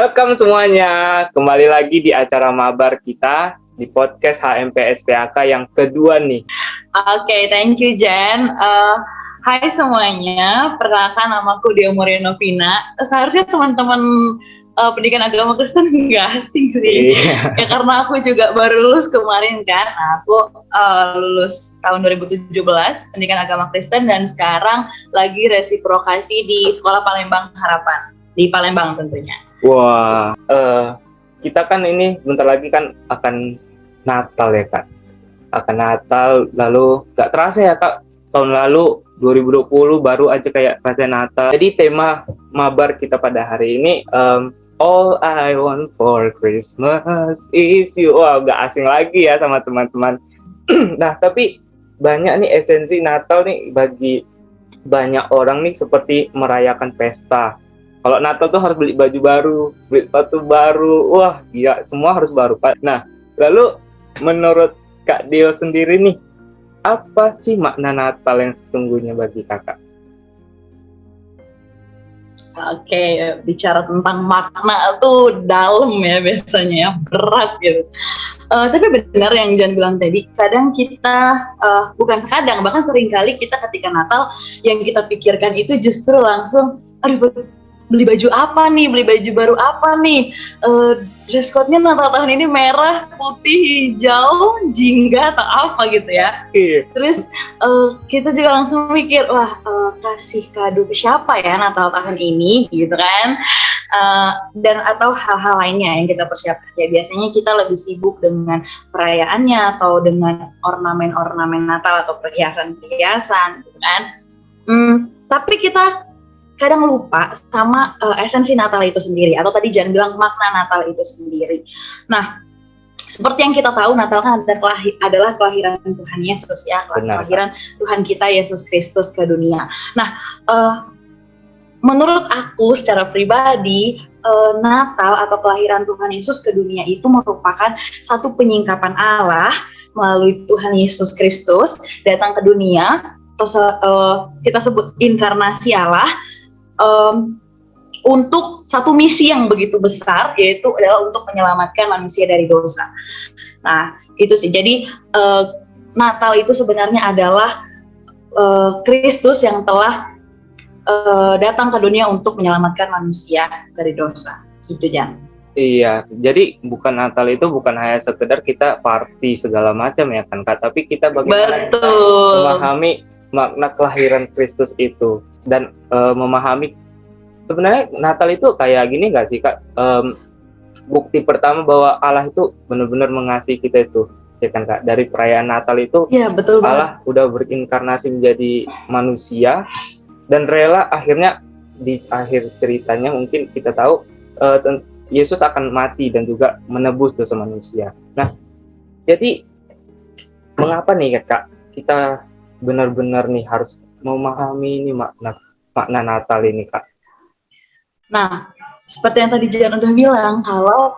Welcome semuanya, kembali lagi di acara mabar kita di podcast HMPSPAK yang kedua nih. Oke, thank you Jan. Hai semuanya, perkenalkan namaku Dia Muria Novina. Seharusnya teman-teman pendidikan agama Kristen nggak asing sih. Iya. Ya karena aku juga baru lulus kemarin kan. Aku lulus tahun 2017 pendidikan agama Kristen dan sekarang lagi resiprokasi di Sekolah Palembang Harapan di Palembang tentunya. Wah, kita kan ini bentar lagi kan akan Natal ya Kak. Akan Natal, lalu gak terasa ya Kak, tahun lalu 2020 baru aja kayak rasanya Natal. Jadi tema mabar kita pada hari ini, All I Want for Christmas is You. Wah, gak asing lagi ya sama teman-teman. Nah, tapi banyak nih esensi Natal nih bagi banyak orang nih seperti merayakan pesta. Kalau Natal tuh harus beli baju baru, beli sepatu baru, wah gila, semua harus baru. Nah, lalu menurut Kak Dio sendiri nih, apa sih makna Natal yang sesungguhnya bagi kakak? Oke, bicara tentang makna tuh dalam ya biasanya ya, berat gitu. Tapi benar yang Jan bilang tadi, kadang kita, bukan sekadang, bahkan seringkali kita ketika Natal, yang kita pikirkan itu justru langsung, aduh beli baju apa nih, beli baju baru apa nih, dress code-nya Natal tahun ini merah, putih, hijau, jingga atau apa gitu ya. Terus kita juga langsung mikir, wah kasih kado ke siapa ya Natal tahun ini gitu kan. Dan atau hal-hal lainnya yang kita persiapkan. Ya biasanya kita lebih sibuk dengan perayaannya atau dengan ornamen-ornamen Natal atau perhiasan-perhiasan gitu kan. Tapi kita kadang lupa sama esensi Natal itu sendiri, atau tadi Jan bilang makna Natal itu sendiri. Nah, seperti yang kita tahu, Natal kan adalah kelahiran Tuhan Yesus ya, kelahiran Tuhan kita Yesus Kristus ke dunia. Nah, menurut aku secara pribadi, Natal atau kelahiran Tuhan Yesus ke dunia itu merupakan satu penyingkapan Allah melalui Tuhan Yesus Kristus datang ke dunia, atau kita sebut inkarnasi Allah, untuk satu misi yang begitu besar, yaitu adalah untuk menyelamatkan manusia dari dosa. Nah, itu sih. Jadi Natal itu sebenarnya adalah Kristus yang telah datang ke dunia untuk menyelamatkan manusia dari dosa. Gitu, Jan. Iya, jadi bukan Natal itu bukan hanya sekedar kita party segala macam ya kan Kak, tapi kita bagaimana memahami makna kelahiran Kristus itu dan memahami sebenarnya Natal itu kayak gini nggak sih Kak, bukti pertama bahwa Allah itu benar-benar mengasihi kita itu ya kan Kak, dari perayaan Natal itu ya, betul Allah udah berinkarnasi menjadi manusia dan rela akhirnya di akhir ceritanya mungkin kita tahu Yesus akan mati dan juga menebus dosa manusia. Nah, jadi mengapa nih Kak kita benar-benar nih harus memahami ini makna Natal ini Kak? Nah, seperti yang tadi Jan udah bilang, kalau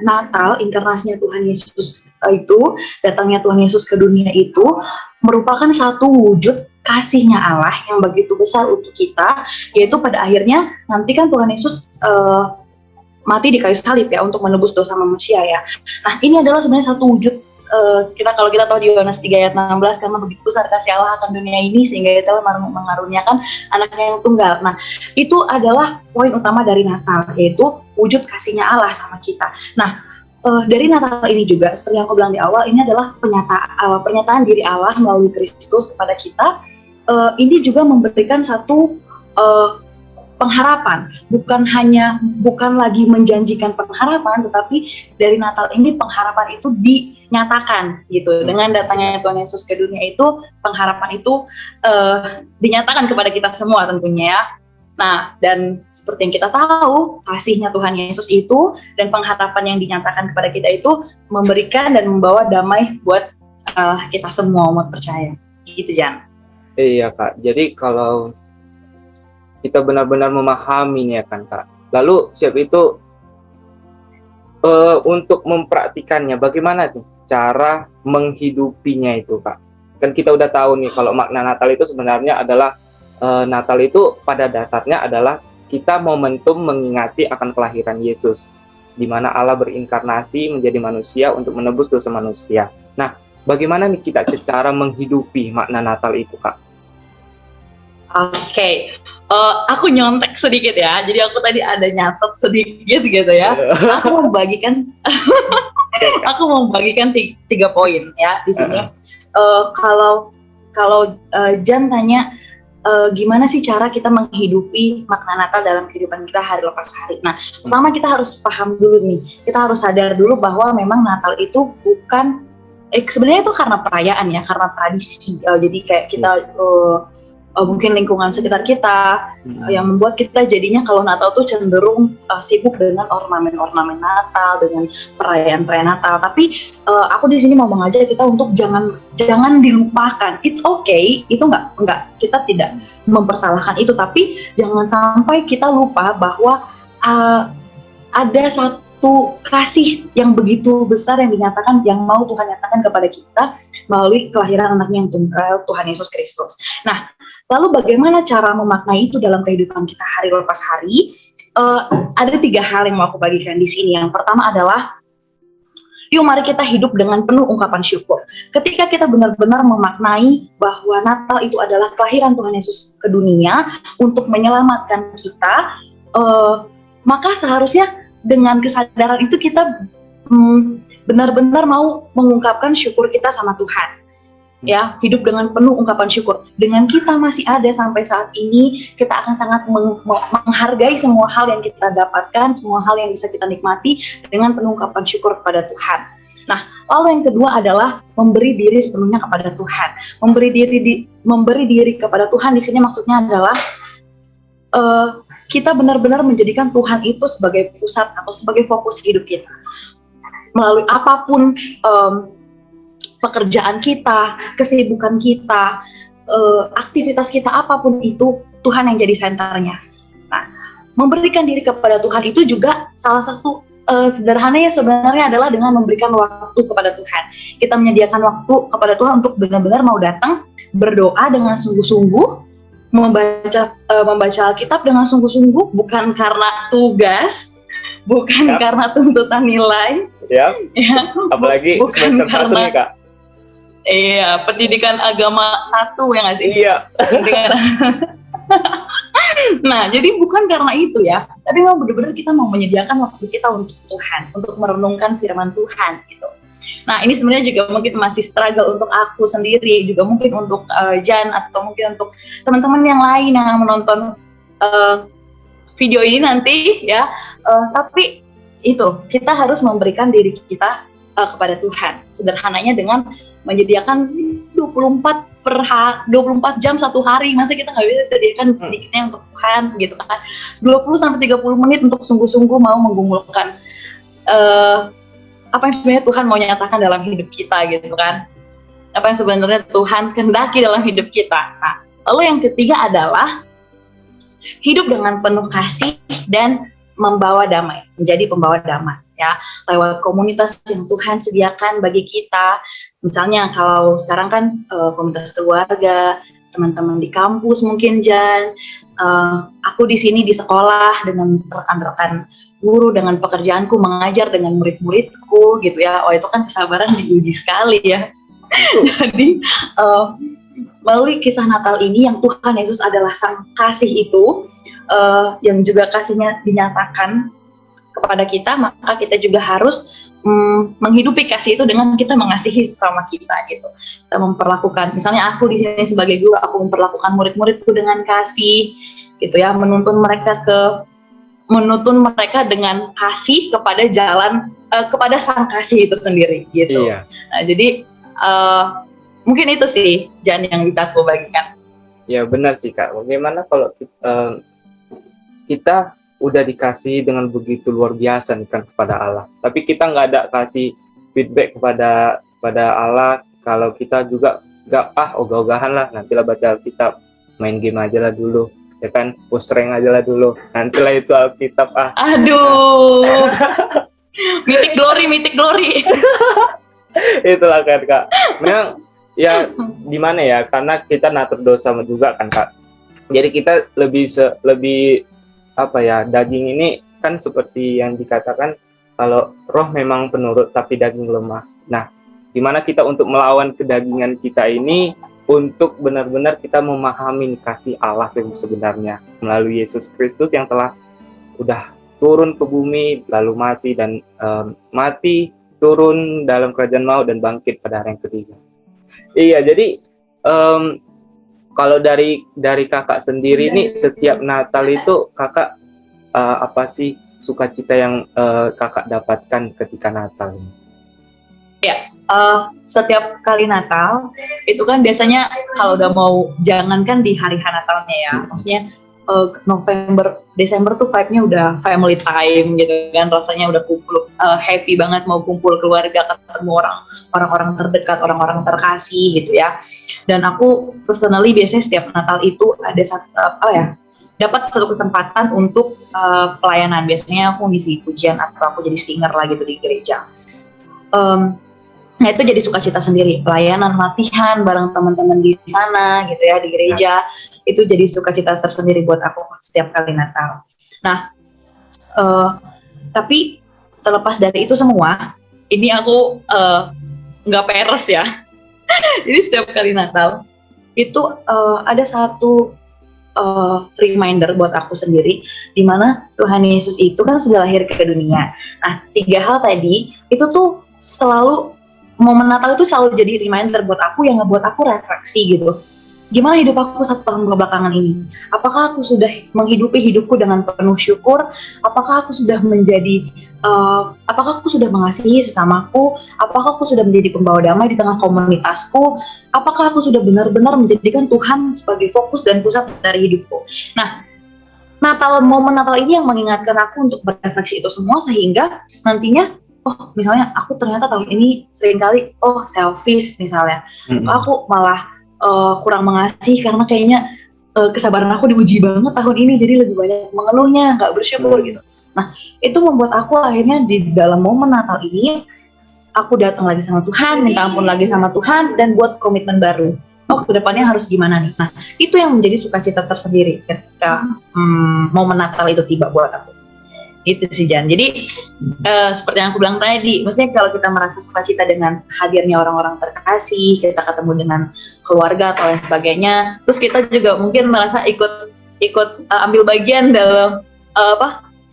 Natal, inkarnasinya Tuhan Yesus itu, datangnya Tuhan Yesus ke dunia itu merupakan satu wujud kasihnya Allah yang begitu besar untuk kita, yaitu pada akhirnya nanti kan Tuhan Yesus mati di kayu salib ya untuk menebus dosa manusia ya. Nah, ini adalah sebenarnya satu wujud kalau kita tahu di Yohanes 3 ayat 16, karena begitu besar kasih Allah akan dunia ini sehingga Ia telah mengaruniakan anaknya yang tunggal. Nah, itu adalah poin utama dari Natal, yaitu wujud kasihnya Allah sama kita. Nah, dari Natal ini juga seperti yang aku bilang di awal, ini adalah pernyataan diri Allah melalui Kristus kepada kita. Ini juga memberikan satu pengharapan, bukan lagi menjanjikan pengharapan, tetapi dari Natal ini pengharapan itu dinyatakan gitu. Dengan datangnya Tuhan Yesus ke dunia itu, pengharapan itu dinyatakan kepada kita semua tentunya ya. Nah, dan seperti yang kita tahu, kasihnya Tuhan Yesus itu dan pengharapan yang dinyatakan kepada kita itu memberikan dan membawa damai buat kita semua umat percaya. Gitu, Jan. Iya Kak, jadi kalau kita benar-benar memahami ya kan Kak, lalu siap itu untuk mempraktikannya, bagaimana nih cara menghidupinya itu Kak? Kan kita udah tahu nih kalau makna Natal itu sebenarnya adalah Natal itu pada dasarnya adalah kita momentum mengingati akan kelahiran Yesus, di mana Allah berinkarnasi menjadi manusia untuk menebus dosa manusia. Nah, bagaimana nih kita cara menghidupi makna Natal itu, Kak? Oke. Aku nyontek sedikit ya. Jadi aku tadi ada nyatet sedikit gitu ya. Aku membagikan tiga poin ya di sini. Kalau Jan tanya gimana sih cara kita menghidupi makna Natal dalam kehidupan kita hari lepas hari. Nah, pertama kita harus paham dulu nih. Kita harus sadar dulu bahwa memang Natal itu bukan sebenarnya itu karena perayaan ya, karena tradisi. Jadi kayak kita mungkin lingkungan sekitar kita yang membuat kita jadinya kalau Natal tuh cenderung sibuk dengan ornamen-ornamen Natal, dengan perayaan-perayaan Natal. Tapi aku di sini mau mengajak kita untuk jangan dilupakan. It's okay, itu enggak kita tidak mempersalahkan itu, tapi jangan sampai kita lupa bahwa ada satu kasih yang begitu besar yang dinyatakan, yang mau Tuhan nyatakan kepada kita melalui kelahiran anaknya yang tunggal, Tuhan Yesus Kristus. Nah, lalu bagaimana cara memaknai itu dalam kehidupan kita hari lepas hari? Ada 3 hal yang mau aku bagikan di sini. Yang pertama adalah, yuk mari kita hidup dengan penuh ungkapan syukur. Ketika kita benar-benar memaknai bahwa Natal itu adalah kelahiran Tuhan Yesus ke dunia untuk menyelamatkan kita, maka seharusnya dengan kesadaran itu kita benar-benar mau mengungkapkan syukur kita sama Tuhan. Ya, hidup dengan penuh ungkapan syukur. Dengan kita masih ada sampai saat ini, kita akan sangat menghargai semua hal yang kita dapatkan, semua hal yang bisa kita nikmati dengan penuh ungkapan syukur kepada Tuhan. Nah, lalu yang kedua adalah memberi diri sepenuhnya kepada Tuhan. Memberi diri kepada Tuhan di sini maksudnya adalah kita benar-benar menjadikan Tuhan itu sebagai pusat atau sebagai fokus hidup kita. Melalui apapun pekerjaan kita, kesibukan kita, aktivitas kita apapun itu, Tuhan yang jadi senternya. Nah, memberikan diri kepada Tuhan itu juga salah satu sederhananya sebenarnya adalah dengan memberikan waktu kepada Tuhan. Kita menyediakan waktu kepada Tuhan untuk benar-benar mau datang, berdoa dengan sungguh-sungguh, membaca Alkitab dengan sungguh-sungguh, bukan karena tugas, bukan karena tuntutan nilai. Ya, apalagi bukan karena nih, Kak. Iya, pendidikan agama 1 ya nggak sih? Iya. Nah, jadi bukan karena itu ya, tapi memang benar-benar kita mau menyediakan waktu kita untuk Tuhan, untuk merenungkan firman Tuhan gitu. Nah, ini sebenarnya juga mungkin masih struggle untuk aku sendiri, juga mungkin untuk Jan, atau mungkin untuk teman-teman yang lain yang menonton video ini nanti ya. Tapi itu, kita harus memberikan diri kita kepada Tuhan. Sederhananya dengan menyediakan 24 jam satu hari. Masa kita nggak bisa sediakan sedikitnya untuk Tuhan gitu kan. 20-30 menit untuk sungguh-sungguh mau menggumulkan apa yang sebenarnya Tuhan mau nyatakan dalam hidup kita gitu kan. Apa yang sebenarnya Tuhan kehendaki dalam hidup kita. Nah, lalu yang ketiga adalah hidup dengan penuh kasih dan membawa damai, menjadi pembawa damai ya, lewat komunitas yang Tuhan sediakan bagi kita. Misalnya kalau sekarang kan komunitas keluarga, teman-teman di kampus mungkin Jan, aku di sini di sekolah dengan rekan-rekan guru, dengan pekerjaanku mengajar dengan murid-muridku gitu ya. Oh, itu kan kesabaran diuji sekali ya. Jadi melalui kisah Natal ini yang Tuhan Yesus adalah sang kasih itu, yang juga kasihnya dinyatakan kepada kita, maka kita juga harus menghidupi kasih itu dengan kita mengasihi sesama kita gitu. Kita memperlakukan, misalnya aku di sini sebagai guru, aku memperlakukan murid-muridku dengan kasih gitu ya, menuntun mereka dengan kasih kepada jalan kepada sang kasih itu sendiri gitu. Iya. Nah, jadi mungkin itu sih Jan yang bisa aku bagikan. Ya benar sih Kak. Bagaimana kalau kita udah dikasih dengan begitu luar biasa nih kan kepada Allah, tapi kita nggak ada kasih feedback kepada Allah. Kalau kita juga nggak ogah-ogahan lah, nantilah baca Alkitab, main game aja lah dulu ya kan, push rank aja lah dulu, nantilah itu Alkitab aduh mythic glory itulah kan Kak. Memang ya gimana ya, karena kita natur dosa juga kan Kak, jadi kita lebih apa ya, daging ini kan seperti yang dikatakan kalau roh memang penurut tapi daging lemah. Nah, gimana kita untuk melawan kedagingan kita ini untuk benar-benar kita memahami kasih Allah yang sebenarnya melalui Yesus Kristus yang telah udah turun ke bumi lalu mati dan mati, turun dalam kerajaan maut dan bangkit pada hari yang ketiga. Iya, jadi kalau dari kakak sendiri nih, setiap Natal itu kakak apa sih sukacita yang kakak dapatkan ketika Natal ini? Ya, setiap kali Natal itu kan biasanya kalau udah mau, jangankan di hari Natalnya ya, maksudnya November, Desember tuh vibe-nya udah family time gitu kan, rasanya udah kumpul, happy banget mau kumpul keluarga, ketemu orang-orang terdekat, orang-orang terkasih gitu ya. Dan aku personally biasanya setiap Natal itu ada dapat satu kesempatan untuk pelayanan. Biasanya aku ngisi pujian atau aku jadi singer lah gitu di gereja. Nah itu jadi sukacita sendiri, pelayanan, latihan bareng teman-teman di sana gitu ya, di gereja. Itu jadi sukacita tersendiri buat aku setiap kali Natal. Nah, tapi terlepas dari itu semua, ini aku nggak peres ya. Jadi setiap kali Natal itu ada satu reminder buat aku sendiri, di mana Tuhan Yesus itu kan sudah lahir ke dunia. Nah, 3 hal tadi itu tuh selalu, momen Natal itu selalu jadi reminder buat aku yang ngebuat aku refleksi gitu. Gimana hidup aku 1 tahun belakangan ini? Apakah aku sudah menghidupi hidupku dengan penuh syukur? Apakah aku sudah apakah aku sudah mengasihi sesamaku? Apakah aku sudah menjadi pembawa damai di tengah komunitasku? Apakah aku sudah benar-benar menjadikan Tuhan sebagai fokus dan pusat dari hidupku? Nah, momen Natal ini yang mengingatkan aku untuk berefleksi itu semua, sehingga nantinya, oh misalnya aku ternyata tahun ini seringkali selfish misalnya, aku malah kurang mengasihi karena kayaknya kesabaran aku diuji banget tahun ini, jadi lebih banyak mengeluhnya, nggak bersyukur gitu. Nah itu membuat aku akhirnya di dalam momen Natal ini aku datang lagi sama Tuhan, minta ampun lagi sama Tuhan, dan buat komitmen baru. Oh kedepannya harus gimana nih? Nah itu yang menjadi sukacita tersendiri ketika momen Natal itu tiba buat aku. Itu sih Jan. Jadi seperti yang aku bilang tadi, maksudnya kalau kita merasa sukacita dengan hadirnya orang-orang terkasih, kita ketemu dengan keluarga atau lain sebagainya, terus kita juga mungkin merasa ikut ambil bagian dalam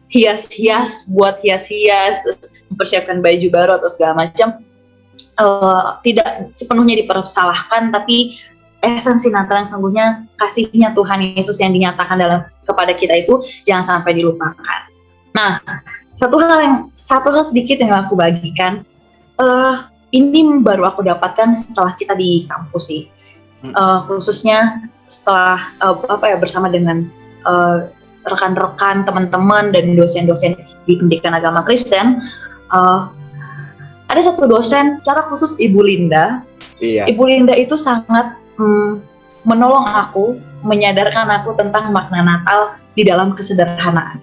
hias-hias, buat hias-hias, terus mempersiapkan baju baru atau segala macam, tidak sepenuhnya dipersalahkan, tapi esensi Natal yang sungguhnya, kasihnya Tuhan Yesus yang dinyatakan kepada kita itu jangan sampai dilupakan. Nah, satu hal sedikit yang aku bagikan, ini baru aku dapatkan setelah kita di kampus sih, khususnya setelah bersama dengan rekan-rekan, teman-teman dan dosen-dosen di pendidikan agama Kristen. Ada satu dosen, secara khusus Ibu Linda. Iya. Ibu Linda itu sangat menolong aku, menyadarkan aku tentang makna Natal di dalam kesederhanaan.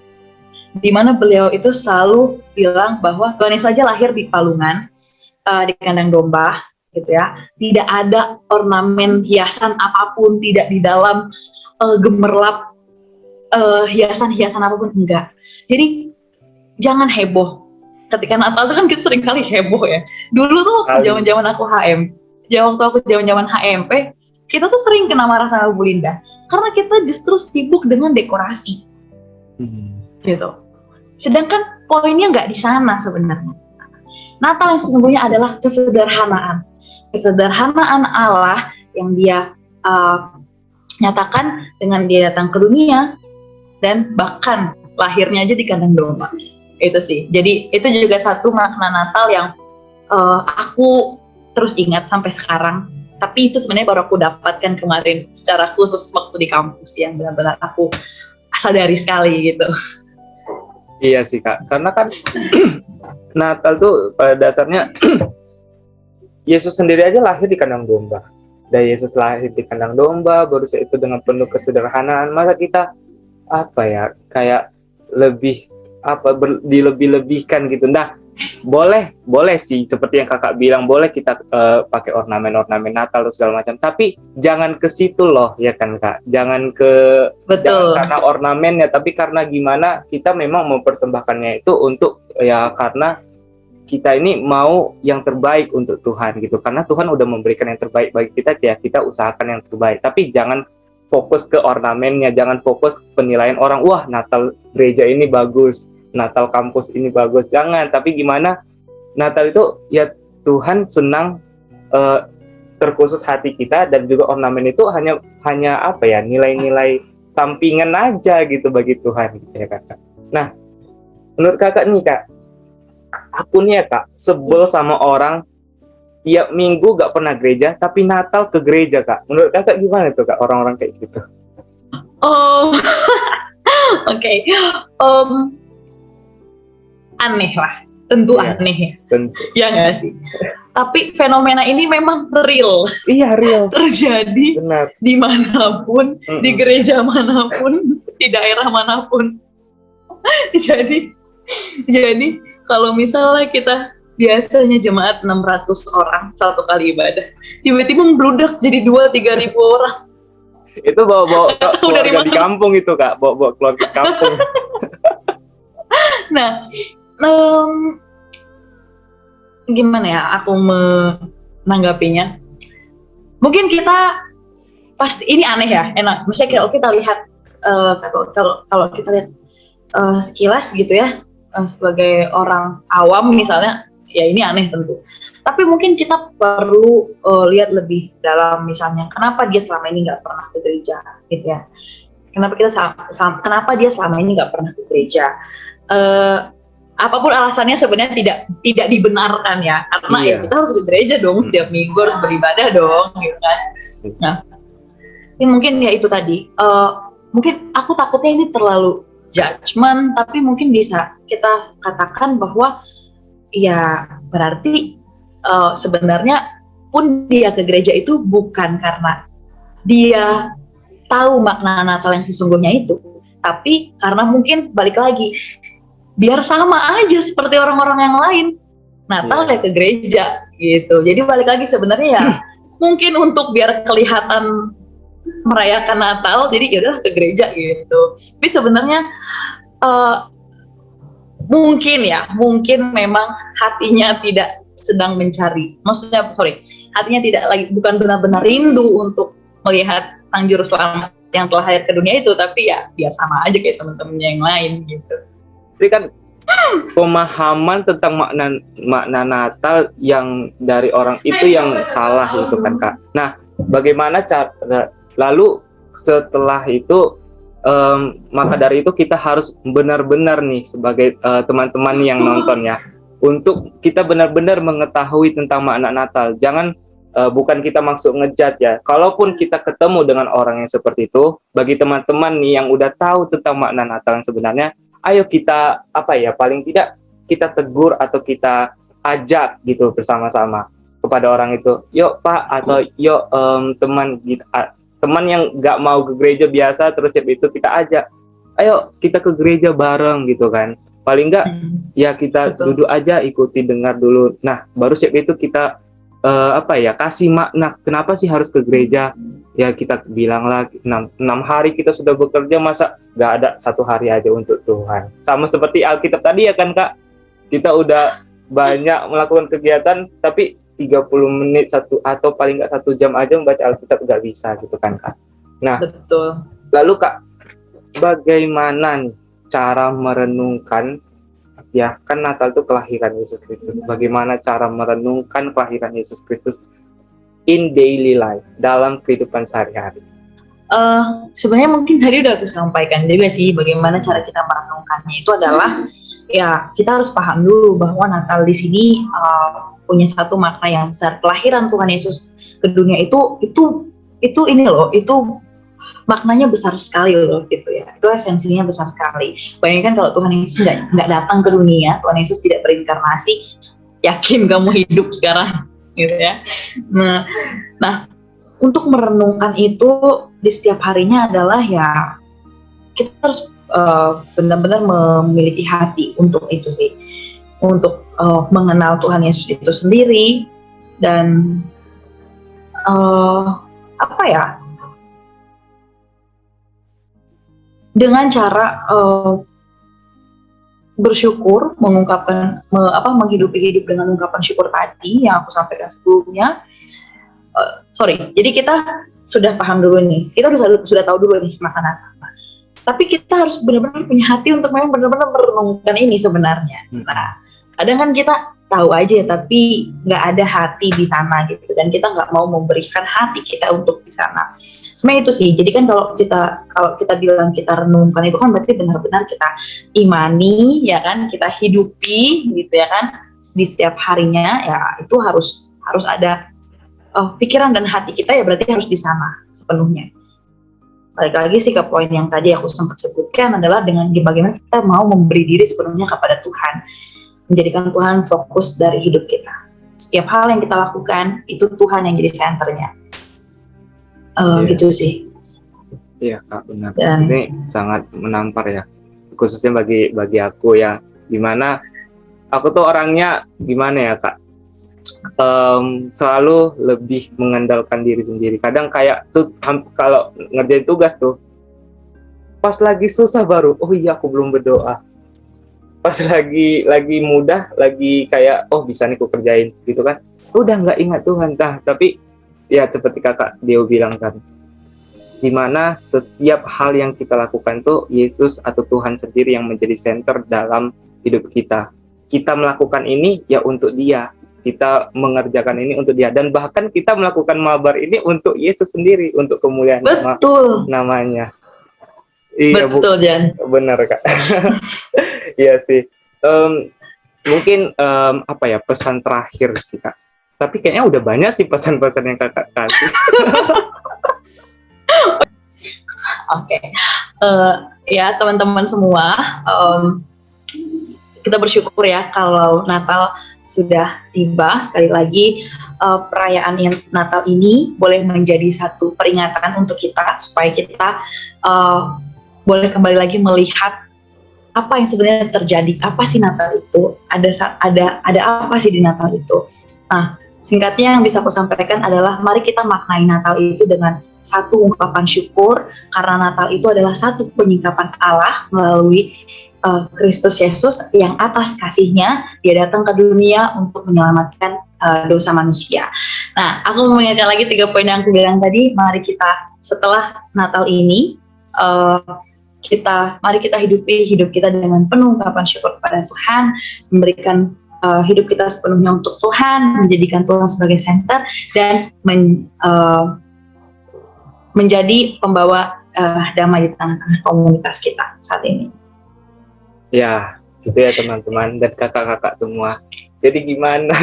Di mana beliau itu selalu bilang bahwa Tuhan Yesus aja lahir di palungan, di kandang domba, gitu ya. Tidak ada ornamen hiasan apapun, tidak di dalam gemerlap hiasan-hiasan apapun, enggak. Jadi jangan heboh. Ketika Natal itu kan kita sering kali heboh ya. Dulu tuh waktu zaman-zaman aku HMP, kita tuh sering kena marah sama Bu Linda karena kita justru sibuk dengan dekorasi. Gitu. Sedangkan poinnya nggak di sana sebenarnya. Natal yang sesungguhnya adalah kesederhanaan Allah yang Dia nyatakan dengan Dia datang ke dunia dan bahkan lahirnya aja di kandang domba. Itu sih. Jadi itu juga satu makna Natal yang aku terus ingat sampai sekarang. Tapi itu sebenarnya baru aku dapatkan kemarin secara khusus waktu di kampus, yang benar-benar aku sadari sekali gitu. Iya sih Kak, karena kan Natal tuh pada dasarnya Yesus sendiri aja lahir di kandang domba. Dan Yesus lahir di kandang domba, baru itu dengan penuh kesederhanaan. Masa kita kayak lebih dilebih-lebihkan gitu. Nah, boleh sih seperti yang kakak bilang, boleh kita pakai ornamen Natal atau segala macam, tapi jangan ke situ loh ya kan kak, jangan karena ornamennya, tapi karena gimana kita memang mempersembahkannya itu untuk ya karena kita ini mau yang terbaik untuk Tuhan gitu, karena Tuhan udah memberikan yang terbaik bagi kita, ya kita usahakan yang terbaik, tapi jangan fokus ke ornamennya, jangan fokus penilaian orang, wah Natal gereja ini bagus, Natal kampus ini bagus, jangan. Tapi gimana Natal itu ya Tuhan senang terkhusus hati kita, dan juga ornamen itu hanya apa ya, nilai-nilai sampingan aja gitu bagi Tuhan gitu ya kakak. Nah menurut kakak nih kak, aku nih ya kak sebel sama orang tiap minggu gak pernah gereja tapi Natal ke gereja kak. Menurut kakak gimana tuh kak orang-orang kayak gitu? Oh oke. Aneh lah, tentu ya, aneh ya. Tentu. Ya nggak sih? Tapi fenomena ini memang real. Iya, real. Terjadi. Benar. Dimanapun, di gereja manapun, di daerah manapun. Jadi kalau misalnya kita biasanya jemaat 600 orang satu kali ibadah, tiba-tiba membludak jadi 2-3 ribu orang. Itu bawa keluarga di kampung itu kak, bawa keluarga di kampung. Nah, gimana ya aku menanggapinya? Mungkin kita pasti ini aneh ya, enak. Misalnya kalau kita lihat kalau kita lihat sekilas gitu ya, sebagai orang awam misalnya, ya ini aneh tentu. Tapi mungkin kita perlu lihat lebih dalam, misalnya kenapa dia selama ini nggak pernah ke gereja, gitu ya? Kenapa dia selama ini nggak pernah ke gereja? Apapun alasannya sebenarnya tidak dibenarkan ya, karena ya kita harus ke gereja dong, setiap minggu harus beribadah dong, gitu kan. Nah, ini mungkin ya itu tadi. Mungkin aku takutnya ini terlalu judgement, tapi mungkin bisa kita katakan bahwa ya berarti sebenarnya pun dia ke gereja itu bukan karena dia tahu makna Natal yang sesungguhnya itu, tapi karena mungkin balik lagi biar sama aja seperti orang-orang yang lain, Natal ya ke gereja gitu. Jadi balik lagi sebenarnya ya mungkin untuk biar kelihatan merayakan Natal, jadi ya udah ke gereja gitu. Tapi sebenarnya mungkin memang hatinya tidak sedang mencari, hatinya tidak lagi, bukan benar-benar rindu untuk melihat Sang Juru Selamat yang telah hadir ke dunia itu, tapi ya biar sama aja kayak teman-temannya yang lain gitu. Jadi kan pemahaman tentang makna Natal yang dari orang itu yang salah itu kan kak. Nah bagaimana cara, lalu setelah itu maka dari itu kita harus benar-benar nih sebagai teman-teman yang nonton ya, untuk kita benar-benar mengetahui tentang makna Natal. Jangan bukan kita maksud ngejat ya, kalaupun kita ketemu dengan orang yang seperti itu, bagi teman-teman nih yang udah tahu tentang makna Natal yang sebenarnya, ayo kita paling tidak kita tegur atau kita ajak gitu bersama-sama kepada orang itu, yuk pak, atau yuk teman yang nggak mau ke gereja biasa, terus itu kita ajak, ayo kita ke gereja bareng gitu kan, paling nggak ya kita duduk aja, ikuti dengar dulu, nah baru itu kita kasih makna kenapa sih harus ke gereja. Ya kita bilang lah 6 hari kita sudah bekerja, masa nggak ada 1 hari aja untuk Tuhan. Sama seperti Alkitab tadi ya kan kak, kita udah banyak melakukan kegiatan tapi 30 menit atau paling nggak 1 jam aja membaca Alkitab nggak bisa gitu kan kak. Nah betul. Lalu kak, bagaimana nih cara merenungkan, ya kan Natal itu kelahiran Yesus Kristus, bagaimana cara merenungkan kelahiran Yesus Kristus in daily life, dalam kehidupan sehari-hari? Sebenarnya mungkin tadi udah aku sampaikan juga sih, bagaimana cara kita merenungkannya itu adalah ya kita harus paham dulu bahwa Natal di sini punya satu makna yang besar. Kelahiran Tuhan Yesus ke dunia itu ini loh, itu maknanya besar sekali loh gitu ya, itu esensinya besar sekali. Bayangkan kalau Tuhan Yesus nggak datang ke dunia, Tuhan Yesus tidak berinkarnasi, yakin kamu hidup sekarang gitu ya. Nah untuk merenungkan itu di setiap harinya adalah ya kita harus benar-benar memiliki hati untuk itu sih, untuk mengenal Tuhan Yesus itu sendiri, dan apa ya, dengan cara bersyukur, mengungkapkan menghidupi hidup dengan ungkapan syukur tadi yang aku sampaikan sebelumnya. Jadi kita sudah paham dulu nih, kita sudah tahu dulu nih makna apa. Tapi kita harus benar-benar punya hati untuk memang benar-benar merenungkan ini sebenarnya. Nah, kadang kan kita tahu aja tapi nggak ada hati di sana gitu, dan kita nggak mau memberikan hati kita untuk di sana. Sebenarnya itu sih. Jadi kan kalau kita bilang kita renungkan itu kan berarti benar-benar kita imani, ya kan, kita hidupi gitu ya kan, di setiap harinya ya itu harus ada pikiran dan hati kita ya berarti harus di sana sepenuhnya. Balik lagi sih ke poin yang tadi aku sempat sebutkan adalah dengan bagaimana kita mau memberi diri sepenuhnya kepada Tuhan, menjadikan Tuhan fokus dari hidup kita. Setiap hal yang kita lakukan itu Tuhan yang jadi senternya. Gitu sih. Iya Kak, benar. Ini sangat menampar ya, khususnya bagi aku ya, dimana aku tuh orangnya gimana ya Kak, selalu lebih mengandalkan diri sendiri. Kadang kayak tuh kalau ngerjain tugas tuh, pas lagi susah baru, oh iya aku belum berdoa. Pas lagi mudah, lagi kayak oh bisa nih aku kerjain gitu kan, udah nggak ingat Tuhan. Tapi ya seperti Kakak Deo bilang kan, dimana setiap hal yang kita lakukan tuh Yesus atau Tuhan sendiri yang menjadi center dalam hidup kita. Kita melakukan ini ya untuk Dia, kita mengerjakan ini untuk Dia, dan bahkan kita melakukan mabar ini untuk Yesus sendiri, untuk kemuliaan namanya. Iya, betul Jan. Benar Kak. Iya sih. Mungkin apa ya, pesan terakhir sih Kak. Tapi kayaknya udah banyak sih pesan-pesan yang Kakak kasih. Oke. Ya teman-teman semua, kita bersyukur ya kalau Natal sudah tiba. Sekali lagi, perayaan yang Natal ini boleh menjadi satu peringatan untuk kita, supaya kita boleh kembali lagi melihat apa yang sebenarnya terjadi. Apa sih Natal itu? Ada apa sih di Natal itu? Nah, singkatnya yang bisa aku sampaikan adalah mari kita maknai Natal itu dengan satu ungkapan syukur, karena Natal itu adalah satu penyingkapan Allah melalui Kristus Yesus yang atas kasihnya Dia datang ke dunia untuk menyelamatkan dosa manusia. Nah, aku mau mengingatkan lagi 3 poin yang aku bilang tadi. Mari kita setelah Natal ini mari kita hidupi hidup kita dengan penuh ungkapan syukur kepada Tuhan, memberikan hidup kita sepenuhnya untuk Tuhan, menjadikan Tuhan sebagai center, dan menjadi pembawa damai di tengah-tengah komunitas kita saat ini. Ya, gitu ya teman-teman dan kakak-kakak semua. Jadi gimana?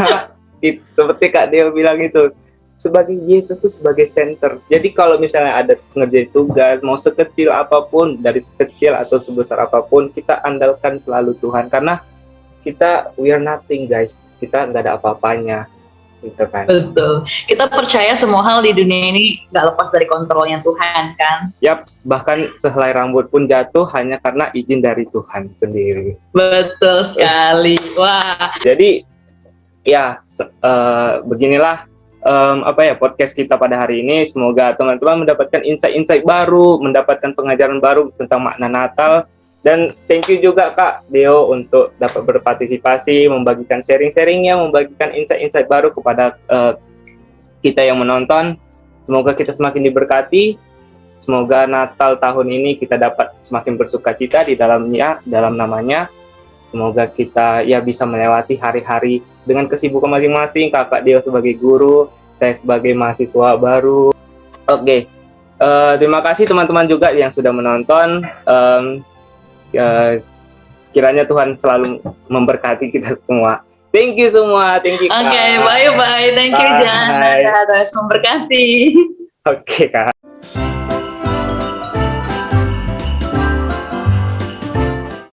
Seperti Kak Deo bilang itu, sebagai Yesus itu sebagai center. Jadi kalau misalnya ada ngerjain tugas, mau sekecil apapun, dari sekecil atau sebesar apapun, kita andalkan selalu Tuhan. Karena kita, we are nothing guys. Kita nggak ada apa-apanya. Gitu kan. Betul. Kita percaya semua hal di dunia ini nggak lepas dari kontrolnya Tuhan kan. Yap, bahkan sehelai rambut pun jatuh hanya karena izin dari Tuhan sendiri. Betul sekali. Wah. Jadi ya beginilah podcast kita pada hari ini. Semoga teman-teman mendapatkan insight-insight baru, mendapatkan pengajaran baru tentang makna Natal. Dan thank you juga Kak Deo untuk dapat berpartisipasi, membagikan sharing-sharingnya, membagikan insight-insight baru kepada kita yang menonton. Semoga kita semakin diberkati. Semoga Natal tahun ini kita dapat semakin bersukacita di dalam namanya. Semoga kita ya bisa melewati hari-hari dengan kesibukan masing-masing. Kakak Deo sebagai guru, saya sebagai mahasiswa baru. Oke. Terima kasih teman-teman juga yang sudah menonton. Kiranya Tuhan selalu memberkati kita semua. Thank you semua, thank you Kak. Oke, bye-bye, thank you Jan. Tuhan memberkati. Oke Kak.